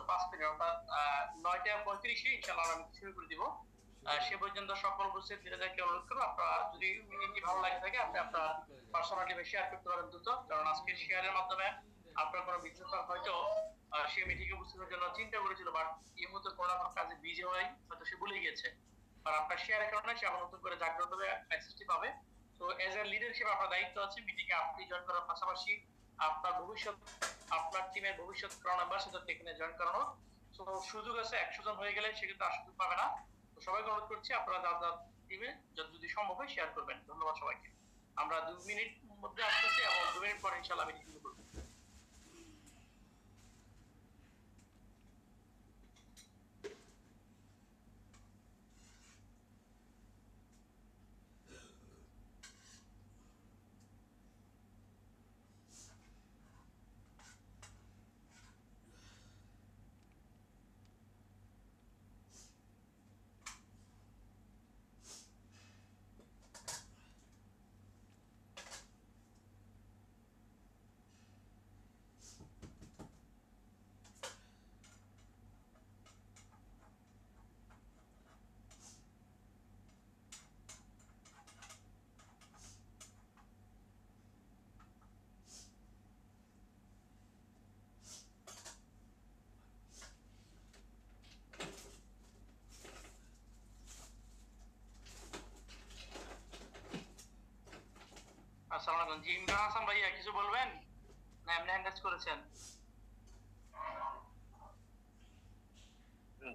5 minute অর্থাৎ 9টা 35-এ ইনশাআল্লাহ আমি শুরু করে দিব। সে পর্যন্ত সকল উপস্থিতদেরকে অনুরোধ করব, আপনারা যদি ভিডিওটি ভালো লাগে থাকে আপনি আপনার পার্সোনাল টিমে শেয়ার করতে পারেন দ্রুত, কারণ আজকে শেয়ারের মাধ্যমে আপনার কোনো বিক্রেতা হয়তো সে মিটিংয়ে উপস্থিতের জন্য চিন্তা করেছিল, বাট এই মুহূর্তে কোনো কাজে বিজি হয় হয়তো সে ভুলে গিয়েছে। আর আপনার শেয়ারের কারণে সে আবার নতুন করে জাগ্রত হবে, অ্যাক্সেসটি পাবে। তো এজ এ লিডার হিসেবে আপনার দায়িত্ব আছে মিটিংয়ে আপনি জয়েন করার পাশাপাশি আপনার ভবিষ্যৎ, আপনার টিমের ভবিষ্যৎ মেম্বার সাথে এখানে জয়েন করানো। তো সুযোগ আছে, 100 জন হয়ে গেলে সে কিন্তু আর সুযোগ পাবে না। তো সবাইকে অনুরোধ করছি আপনারা যার টিমে যদি সম্ভব হয় শেয়ার করবেন। ধন্যবাদ সবাইকে। আমরা 2 মিনিট মধ্যে আসতেছি এবং 2 মিনিট পরে ইনশাআল্লাহ মিটিং শুরু করব। আসসালামু আলাইকুম। জি ইমরান হাসান ভাইয়া কিছু বলবেন না এমনি হ্যান্ডেস করেছেন?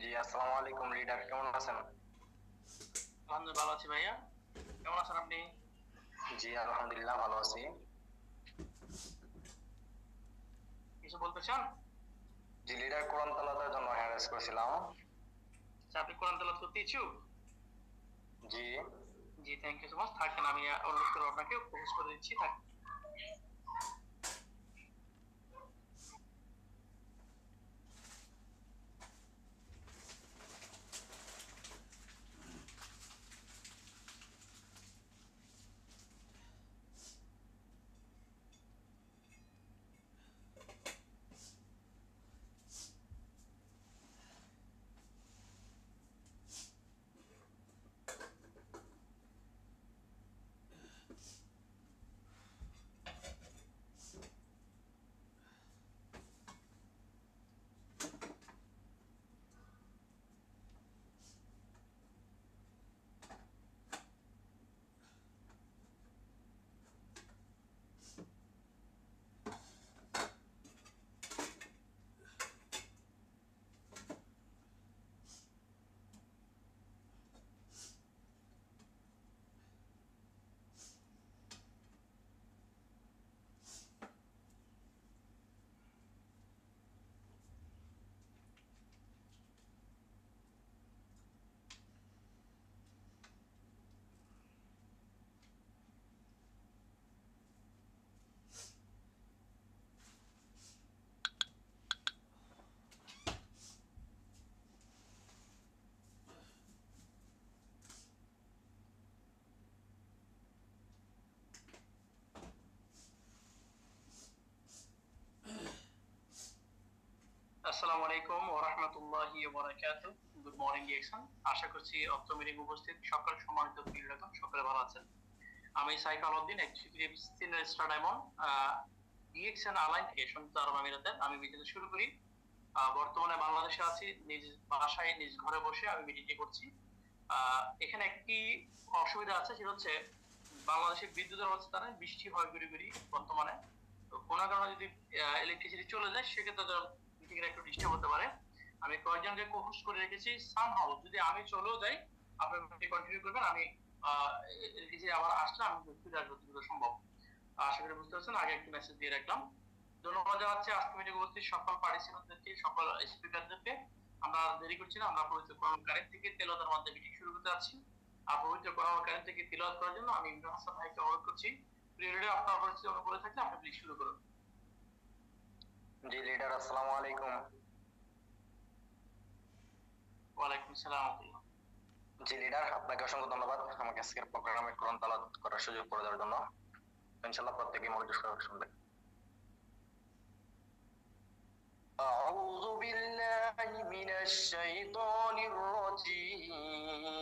জি আসসালামু আলাইকুম। লিডার কেমন আছেন? আলহামদুলিল্লাহ ভালো আছি ভাইয়া, কেমন আছেন আপনি? জি আলহামদুলিল্লাহ ভালো আছি। কিছু বলতে চান? জি লিডার, কোরআন তেলাওয়াতের জন্য হ্যারাস করেছিলাম। আপনি কোরআন তেলাওয়াত করতে ইচ্ছুক? জি জি থ্যাংক ইউ সো মাচ। থাকেন, আমি অনুরোধ করব আপনাকে, প্রপোজ করে দিচ্ছি। থাকেন। আসসালামু আলাইকুম ওয়া রাহমাতুল্লাহি ওয়া বারাকাতুহু। Good morning DXN. আশা করছি অত্র মিটিং উপস্থিত সকল সম্মানিত প্রিয়জন সকলে ভালো আছেন। আমি Saif Alauddin, executive senior star diamond DXN Al Ain থেকে সংযুক্ত আরব আমিরাতের। আমি মিটিং শুরু করি। বর্তমানে বাংলাদেশে আছি, নিজ বাসায় নিজ ঘরে বসে আমি মিটিংটি করছি। এখানে একটি অসুবিধা আছে, সেটা হচ্ছে বাংলাদেশে বিদ্যুতের অবস্থা নেই, বৃষ্টি হয় গুড়ি গুড়ি বর্তমানে। তো কোনো কারণে যদি ইলেকট্রিসিটি চলে যায় সেক্ষেত্রে মিটিং এর একটু ডিস্টার্ব হতে পারে। আমি কয়েকজনকে হোস্ট করে রেখেছি, সামহাউ যদি আমি চলেও যাই আপনারা মিটিং কন্টিনিউ করবেন। আমি ইলেকট্রিসিটি আবার আসলে আমি ফিরে আসবো যতদূর সম্ভব। আশা করি বুঝতে পারছেন, আগে একটি মেসেজ দিয়ে রাখলাম। ধন্যবাদ জানাচ্ছি আজকে মিটিং উপস্থিত সকল পার্টিসিপেন্টদেরকে, সকল স্পিকারদেরকে। আমরা দেরি করছি না, আমরা পবিত্র কোরআন কারীম থেকে তেলাওয়াতের মাধ্যমে মিটিং শুরু করতে যাচ্ছি। আর পবিত্র কোরআন কারীম থেকে তেলাওয়াত করার জন্য আমি ইমরান হাসান ভাইকে অনুরোধ করছি, প্রিয় লিডার আপনার পরিচিত অনুকূলে থাকলে আপনি প্লিজ শুরু করুন। জি লিডার, আসসালামু আলাইকুম। ওয়ালাইকুম আসসালাম ওয়া রাহমাতুল্লাহ। জি লিডার, আপনাকে অসংখ্য ধন্যবাদ আমাকে আজকের প্রোগ্রামে কোরআন তেলাওয়াত করার সুযোগ করে দেওয়ার জন্য। ইনশাআল্লাহ প্রত্যেকেই মনোযোগ সহকারে শুনবেন। আউযু বিল্লাহ الشيطان الرجيم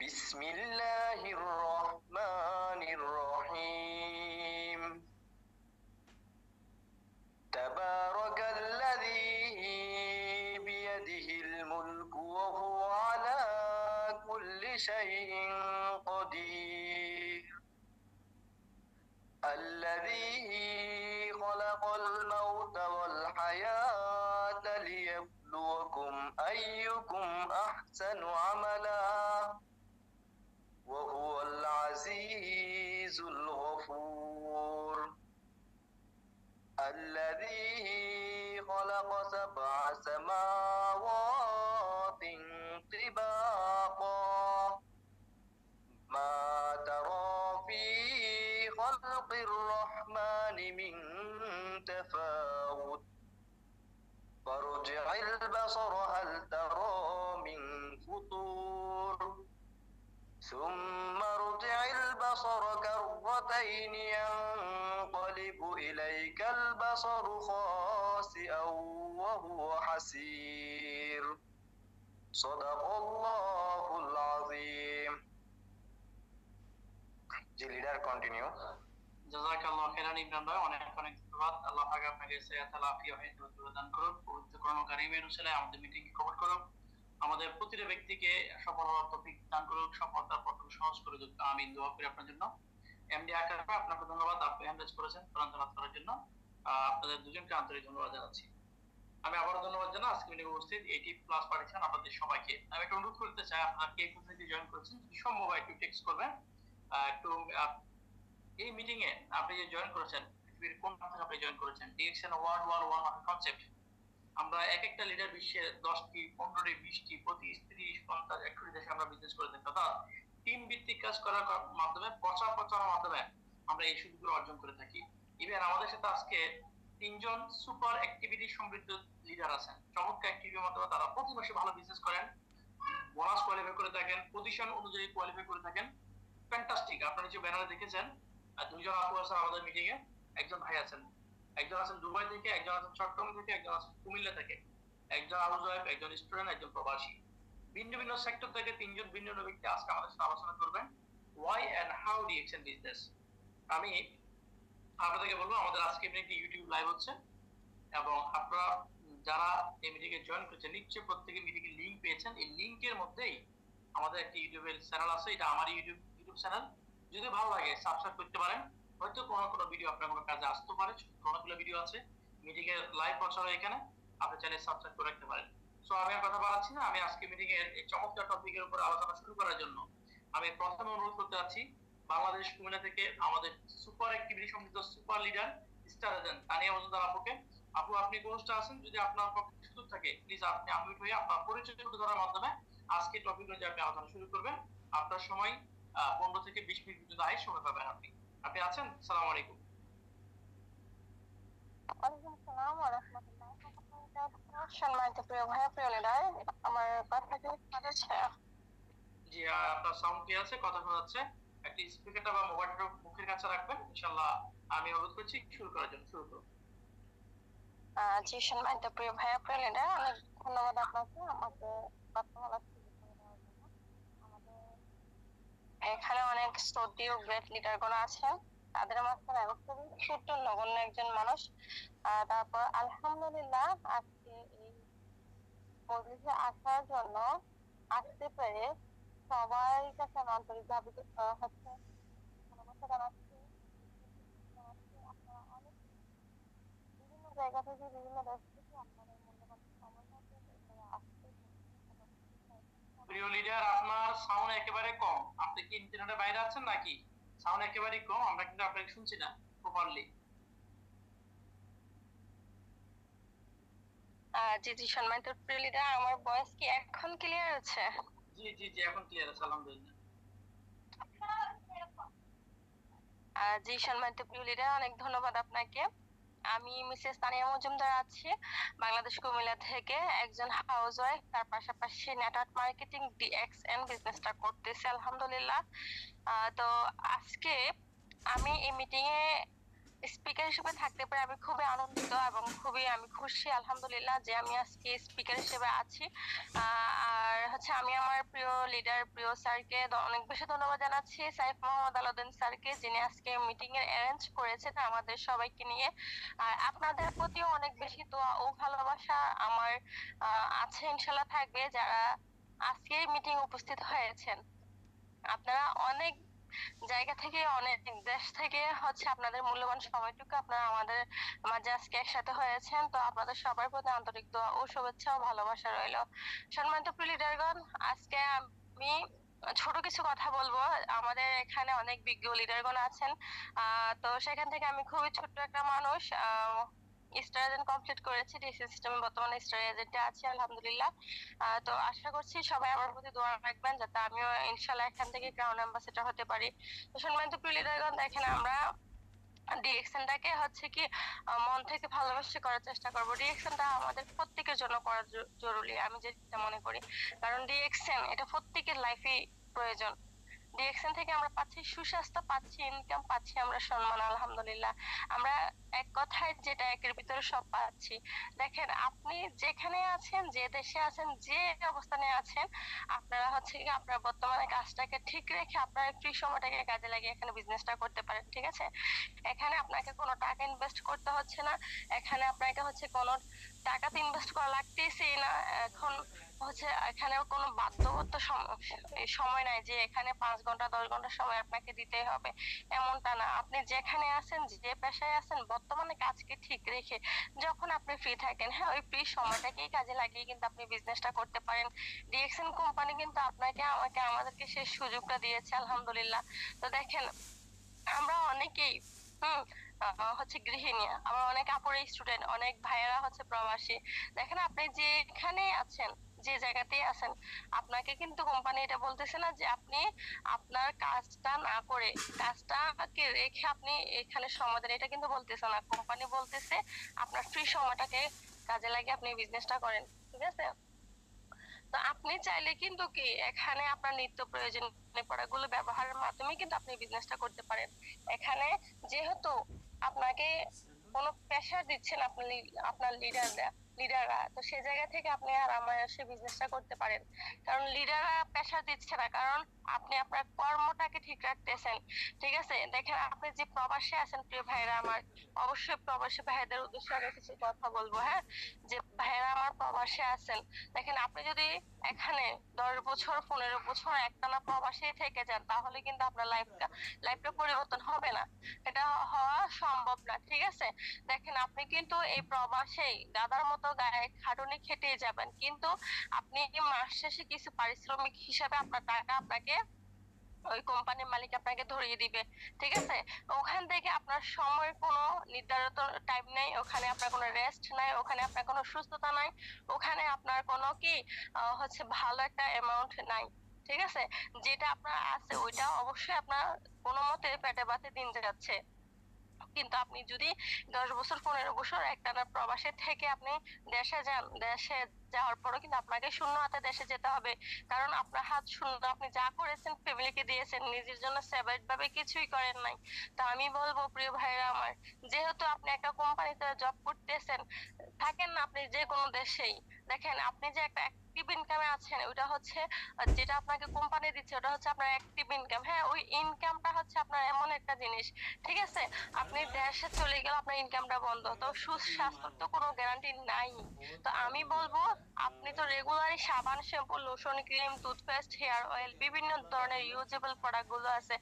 بسم الله الرحمن الرحيم تبارك الذي بيده الملك وهو على كل شيء قدير الذي خلق الموت والحياة ليبلوكم أيكم أحسن عملا وهو العزيز الغفور الذي خلق 7 سماوات طباقا ما ترى في خلق الرحمن من تفاوت فارجع البصر هل ترى من فطور ثم ارجع البصر كرتين ينقلب إليك البصر خاسئا وهو حسير صدق الله العظيم জি লিডার কন্টিনিউ জাযাকাল্লাহু খাইরান ইমরান ভাই, অনেক অনেক ধন্যবাদ। আল্লাহ পাক আপনাকে সেহত আফিয়ত প্রদান করুন। পবিত্র কোরআন কারীমের অনুসারে আমাদের মিটিং কবুল করুন। আমাদের প্রতিটা ব্যক্তিকে সফল হওয়ার তৌফিক দান করুন, সফলতার পথ সহজ করে দিন। আমিন। দোয়া করি আপনার জন্য। এমডি আকাশ ভাই, আপনাকে ধন্যবাদ, আপনি হ্যান্ড রেজ করেছেন কোরআন তেলাওয়াত করার জন্য। আপনাদের দুজনকে আন্তরিক ধন্যবাদ জানাচ্ছি। আমি আবারও ধন্যবাদ জানাই আজকে মিটিংয়ে উপস্থিত 80+ পার্টিশন আপনাদের সবাইকে। আমি একটা অনুরোধ করতে চাই, আপনারা কে কোথা থেকে জয়েন করেছেন যদি সম্ভব হয় একটু টেক্সট করবেন। একটু এই মিটিং এ আপনি যে জয়েন করেছেন, পৃথিবীর কোন প্রান্ত থেকে আপনি জয়েন করেছেন, DXN world war one concept. আমরা এক একটা লিডার বিশ্বে 10টি 15টি 20টি প্রতি 30 50 100 দেশে আমরা বিজনেস করে থাকি। অর্থাৎ টিম ভিত্তিক কাজ করার মাধ্যমে প্রচারের মাধ্যমে আমরা এই সুযোগগুলো অর্জন করে থাকি। ইভেন আমাদের সাথে আজকে 3জন সুপার অ্যাক্টিভিটি সমৃদ্ধ লিডার আছেন। চমৎকার অ্যাক্টিভিটির মাধ্যমে তারা প্রতি মাসে ভালো বিজনেস করেন, বোনাস কোয়ালিফাই করে থাকেন, পজিশন অনুযায়ী কোয়ালিফাই করে থাকেন। ফ্যান্টাস্টিক। আপনারা যে ব্যানারে দেখেছেন, দুইজন আপু আছেন আমাদের মিটিং এ, একজন ভাই আছেন, একজন আছেন দুবাই থেকে, একজন আছেন চট্টগ্রাম থেকে, একজন আছেন কুমিল্লা থেকে, একজন হাউসওয়াইফ, একজন স্টুডেন্ট, একজন প্রবাসী। ভিন্ন ভিন্ন সেক্টর থেকে 3জন ভিন্ন ভিন্ন ব্যক্তি আজকে আমাদের সাথে আলোচনা করবেন why and how DXN business. আমি আপনাদেরকে বলবো আমাদের আজকে মিটিং ইউটিউব লাইভ হচ্ছে এবং আপনারা যারা এই মিটিং এ জয়েন করেছেন নিশ্চয়ই প্রত্যেকে মিটিং এর লিংক পেয়েছেন। এই লিংকের মধ্যেই আমাদের একটা ইউটিউবের চ্যানেল আছে, এটা আমার ইউটিউব চ্যানেল। যদি ভালো লাগে সাবস্ক্রাইব করতে পারেন। হয়তো কোনো ভিডিও আপনার কোনো কাজে আসতে পারে, অনেকগুলো ভিডিও আছে মিটিং এর লাইভ প্রচার এখানে, আপনি চ্যানেল সাবস্ক্রাইব করে রাখতে পারেন। সো আমি আর কথা বাড়াচ্ছি না, আমি আজকে মিটিং এর এই চমৎকার টপিকের উপর আলোচনা শুরু করার জন্য আমি প্রথমে অনুরোধ করতে যাচ্ছি বাংলাদেশ কুমিল্লা থেকে আমাদের সুপার অ্যাক্টিভিটি সমৃদ্ধ super leader star agent Tania Majumdar আপুকে। আপু, আপনি কোর্সটা আছেন, যদি আপনার পক্ষে সুযোগ থাকে প্লিজ আপনি আনমিউট হয়ে আপনার পরিচয় তুলে ধরার মাধ্যমে আজকে টপিক অনুযায়ী আপনি আলোচনা শুরু করবেন। আপনার সময় 15 থেকে 20 মিনিট পর্যন্ত সময় পাবেন। আপনি আছেন? আসসালামু আলাইকুম। ওয়ালাইকুম আসসালাম ওয়া রাহমাতুল্লাহি ওয়া বারাকাতুহু। সম্মানিত প্রিয় ভাইয়া, প্রিয় লিডার, আমার কথা কি শোনা যাচ্ছে? জি, আপনার সাউন্ড ক্লিয়ার আছে, কথা শোনা যাচ্ছে। একটি স্পিকারটা বা মোবাইলটা মুখের কাছে রাখবেন। ইনশাআল্লাহ আমি অনুরোধ করছি শুরু করার জন্য। শুরু করুন। জি, সম্মানিত প্রিয় ভাইয়া, প্রিয় লিডার, অনেক ধন্যবাদ আপনাকে আমাকে কথা বলার সুযোগ করে দেওয়ার জন্য। আমাদের এখানে অনেক শ্রদ্ধেয় গ্রেট লিডারগণ আছেন, তাদের মাঝখানে আমি খুবই ছোট্ট নগণ্য একজন মানুষ। তারপর আলহামদুলিল্লাহ আজকে এই মজলিসে আসার জন্য আসতে পেরে সবার কাছে আমি আন্তরিকভাবে হচ্ছে ভালোবাসা জানাচ্ছি। আপনারা অনেক বিভিন্ন জায়গা থেকে, বিভিন্ন দেশ থেকে আপনাদের মূল্যবান সময়টাকে এখানে আসতে প্রিয় লিডার, আপনার সাউন্ড একেবারে কম। আপনি কি ইন্টারনেটের বাইরে আছেন নাকি? সাউন্ড একেবারে কম, আমরা কিন্তু আপনাকে শুনছি না প্রপারলি। জি জি, সম্মানিত প্রিয় লিডার, আমার ভয়েস কি এখন ক্লিয়ার আছে? জি জি জি, এখন ক্লিয়ার আছে আলহামদুলিল্লাহ। জি, সম্মানিত প্রিয় লিডার, অনেক ধন্যবাদ আপনাকে। আমি মিসেস তানিয়া মজুমদার আছি বাংলাদেশ কুমিল্লা থেকে, একজন হাউসওয়াইফ, তার পাশাপাশি নেটওয়ার্ক মার্কেটিং ডিএক্সএন বিজনেসটা করতেছি আলহামদুলিল্লাহ। তো আজকে আমি এই মিটিং এ স্পিকার হিসেবে থাকতে পেরে আমি খুবই আনন্দিত এবং খুবই আমি খুশি আলহামদুলিল্লাহ যে আমি আজকে স্পিকার হিসেবে আছি। আর হচ্ছে আমি আমার প্রিয় লিডার প্রিয় স্যারকে অনেক বেশি ধন্যবাদ জানাচ্ছি, সাইফ মোহাম্মদ আলাউদ্দিন স্যারকে, যিনি আজকে মিটিং এর অ্যারেঞ্জ করেছেন আমাদের সবাইকে নিয়ে। আর আপনাদের প্রতিও অনেক বেশি দোয়া ও ভালোবাসা আমার আছে, ইনশাল্লাহ থাকবে, যারা আজকে মিটিং উপস্থিত হয়েছেন। আপনারা অনেক জায়গা থেকে অনেক দেশ থেকে হচ্ছে আপনাদের মূল্যবান সময়টুকু আপনারা আমাদের মাঝে আজকে একসাথে হয়েছেন। তো আপনাদের সবার প্রতি আন্তরিক দোয়া ও শুভেচ্ছা ও ভালোবাসা রইল। সম্মানিত প্রিয় লিডারগণ, আজকে আমি ছোট কিছু কথা বলবো। আমাদের এখানে অনেক বিজ্ঞ লিডারগণ আছেন, তো সেখান থেকে আমি খুবই ছোট্ট একটা মানুষ, স্টার এজেন্ট কমপ্লিট করেছি, ডিসি সিস্টেমে বর্তমানে স্টার এজেন্টে আছি আলহামদুলিল্লাহ। তো আশা করছি সবাই আমার প্রতি দোয়া রাখবেন যাতে আমিও ইনশাল্লাহ এখান থেকে ক্রাউন অ্যাম্বাসেডর হতে পারি। তো সম্মানিত প্রিয় লিডারগণ, দেখেন আমরা ডিরেকশনটাকে হচ্ছে কি মন থেকে ভালোবাসে করার চেষ্টা করব। ডিরেকশনটা আমাদের প্রত্যেকের জন্য করা জরুরি আমি যেটা মনে করি, কারণ ডিরেকশন এটা প্রত্যেকের লাইফে প্রয়োজন। ডিরেকশন থেকে আমরা পাচ্ছি সুস্বাস্থ্য, পাচ্ছি ইনকাম, পাচ্ছি আমরা সম্মান আলহামদুলিল্লাহ। আমরা এক কথায় যেটা একের ভিতরে সব পাচ্ছি। দেখেন আপনি যেখানে আছেন, যে দেশে আছেন, যে অবস্থানে আছেন, আপনারা হচ্ছে কি আপনার বর্তমানে কাজটাকে ঠিক রেখে আপনার ফ্রি সময়টাকে কাজে লাগিয়ে এখানে বিজনেসটা করতে পারেন। ঠিক আছে, এখানে আপনাকে কোনো টাকা ইনভেস্ট করতে হচ্ছে না, এখানে আপনাকে হচ্ছে কোনো টাকা তো ইনভেস্ট করা লাগতেছেই না। এখন হচ্ছে এখানে কোনো বাধ্যগত সময় নাই যে এখানে 5 ঘন্টা 10 ঘন্টা সময় আপনাকে দিতে হবে, এমনটা না। আপনি যেখানে আছেন, যে পেশায় আছেন, বর্তমানে কাজকে ঠিক রেখে যখন আপনি ফ্রি থাকেন, হ্যাঁ, ওই ফ্রি সময়টাকেই কাজে লাগিয়ে কিন্তু আপনি বিজনেসটা করতে পারেন। ডিএক্সএন কোম্পানি কিন্তু আপনাকে আমাকে আমাদেরকে সেই সুযোগটা দিয়েছে আলহামদুলিল্লাহ। তো দেখেন আমরা অনেকেই হচ্ছে গৃহিণী, আবার অনেক আপুরা স্টুডেন্ট, অনেক ভাইয়েরা হচ্ছে প্রবাসী। দেখেন আপনি যেখানে আছেন, যে জায়গাতেই আছেন, আপনাকে কিন্তু কোম্পানি এটা বলতেছে না যে আপনি আপনার কাজটা না করে কাজটাকে রেখে আপনি এখানে সময় দেন, এটা কিন্তু বলতেছে না। কোম্পানি বলতেছে আপনার ফ্রি সময়টাকে কাজে লাগিয়ে আপনি বিজনেসটা করেন। ঠিক আছে, তো আপনি চাইলে কিন্তু কি এখানে আপনার নিত্য প্রয়োজনীয় প্রোডাক্টগুলো ব্যবহারের মাধ্যমে কিন্তু আপনি বিজনেসটা করতে পারেন। এখানে যেহেতু আপনাকে কোনো প্রেশার দিচ্ছেন আপনার লিডাররা, তো সেই জায়গা থেকে আপনি আরামসে বিজনেসটা করতে পারেন। কারণ লিডাররা প্রেশার দিচ্ছে না, কারণ আপনি আপনার কর্মটাকে ঠিক রাখতেছেন। ঠিক আছে, দেখেন আপনি যে প্রবাসে আছেন প্রিয় ভাইরা আমার, অবশ্যই প্রবাসী ভাইদের উদ্দেশ্যে আমি কিছু কথা বলবো। হ্যাঁ, যে ভাইরা আমার প্রবাসে আছেন, দেখেন আপনি যদি এখানে 10 বছর 15 বছর একটানা প্রবাসে থেকে যান, তাহলে কিন্তু আপনার লাইফটা পরিবর্তন হবে না, এটা হওয়া সম্ভব না। ঠিক আছে, দেখেন আপনি কিন্তু এই প্রবাসেই গাধার মতো গায়ে খাটুনি খেটে যাবেন, কিন্তু আপনি মাস শেষে কিছু পারিশ্রমিক হিসাবে আপনার টাকা আপনাকে ওই কোম্পানির মালিক আপনাকে ধরিয়ে দিবে। ঠিক আছে, ওখান থেকে আপনার সময় কোনো নির্ধারিত টাইম নাই, ওখানে আপনার কোনো রেস্ট নাই, ওখানে আপনার কোনো সুস্থতা নাই, ওখানে আপনার কোনো কি হচ্ছে ভালো একটা অ্যামাউন্ট নাই। ঠিক আছে, যেটা আপনার আছে ওইটা অবশ্যই আপনার কোনো মতে পেটে ভাতে দিন যাচ্ছে। কিন্তু আপনি যদি 10 বছর 15 বছর একটানা প্রবাসে থেকে আপনি দেশে যান, দেশে যাওয়ার পরও কিন্তু আপনাকে শূন্য হাতে দেশে যেতে হবে, কারণ আপনার হাত শূন্য। আপনি যা করেছেন ফ্যামিলিকে দিয়েছেন, নিজের জন্য সেপারেট ভাবে কিছুই করেন নাই। তো আমি বলবো প্রিয় ভাইরা আমার, যেহেতু আপনি একটা কোম্পানিতে জব করতেছেন, থাকেন না আপনি যে কোনো দেশেই, দেখেন আপনি যে একটা অ্যাক্টিভ ইনকামে আছেন, ওটা হচ্ছে যেটা আপনাকে কোম্পানি দিচ্ছে, ওটা হচ্ছে আপনার অ্যাক্টিভ ইনকাম। হ্যাঁ, ওই ইনকামটা হচ্ছে আপনার এমন একটা জিনিস। ঠিক আছে, আপনি দেশে চলে গেলে আপনার ইনকামটা বন্ধ, তো সুস্বাস্থ্যের তো কোনো গ্যারান্টি নাই। তো আমি বলবো আপনি তো রেগুলারই সাবান shampoo lotion cream toothpaste hair oil বিভিন্ন ধরনের ইউজেবল প্রোডাক্ট গুলো আছে,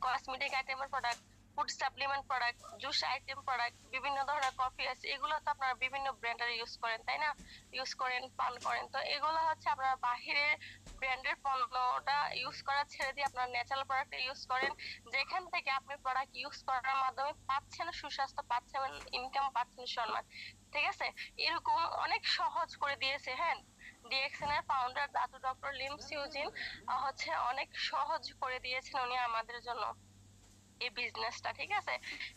কসমেটিক আইটেমের product, food supplement product, juice item product, বিভিন্ন ধরনের কফি আছে, এগুলো তো আপনারা বিভিন্ন ব্র্যান্ডের ইউজ করেন, তাই না? ইউজ করেন, পান করেন। তো এগুলো হচ্ছে আপনারা বাহিরের ব্র্যান্ডের পণ্যটা ইউজ করা ছেড়ে দিয়ে আপনার ন্যাচারাল প্রোডাক্ট ইউজ করেন, যেখান থেকে আপনি প্রোডাক্ট ইউজ করার মাধ্যমে পাচ্ছেন সুস্বাস্থ্য, পাচ্ছেন ইনকাম, পাচ্ছেন সম্মান। ঠিক আছে, এরকম অনেক সহজ করে দিয়েছে। হ্যাঁ, ডিএক্সএন এর ফাউন্ডার দাদু ডক্টর লিম সিউজিন হচ্ছে অনেক সহজ করে দিয়েছেন উনি আমাদের জন্য। এই বিজনেসটা, ঠিক আছে?